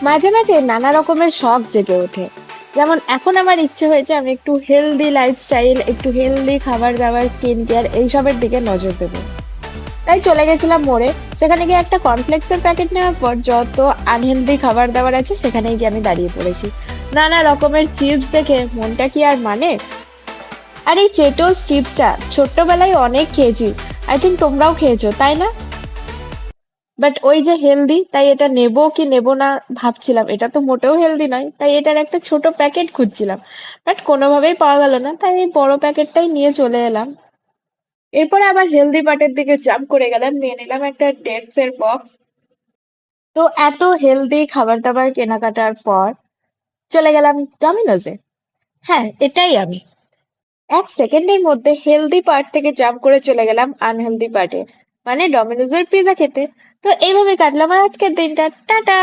মাঝে মাঝে নানা রকমের শখ জেগে ওঠে। যেমন এখন আমার ইচ্ছে হয়েছে আমি একটু হেলদি লাইফস্টাইল, একটু হেলদি খাবার দাবার, স্কিন কেয়ার এইসবের দিকে নজর দেবো। তাই চলে গেছিলাম মোড়ে। সেখানে গিয়ে একটা কর্নফ্লেক্সের প্যাকেট নেওয়ার পর যত আনহেলদি খাবার দাবার আছে সেখানেই গিয়ে আমি দাঁড়িয়ে পড়েছি। নানা রকমের চিপস দেখে মনটা কি আর মানে। আর এই চেটোস চিপসটা ছোট্টবেলায় অনেক খেয়েছি। আই থিঙ্ক তোমরাও খেয়েছো, তাই না? বাট ওই যে হেলদি, তাই এটা নেবো কি নেবো না ভাবছিলাম। এটা তো মোটেও হেলদি নয়, তাই এটার একটা ছোট প্যাকেট খুঁজছিলাম। বাট কোনোভাবেই পাওয়া গেল না, তাই এই বড় প্যাকেটটাই নিয়ে চলে এলাম। এরপরে আবার হেলদি পার্টের দিকে জাম্প করে গেলাম, নিয়ে নিলাম একটা ডেটস এর বক্স। তো এত হেলদি খাবার দাবার কেনাকাটার পর চলে গেলাম ডমিনোজে। হ্যাঁ, এটাই আমি। 1 সেকেন্ডের মধ্যে হেলদি পার্ট থেকে জাম্প করে চলে গেলাম আনহেলদি পার্টে, মানে ডমিনোজের পিৎজা খেতে। তো এইভাবে কাটলাম আমার আজকের দিনটা। টাটা।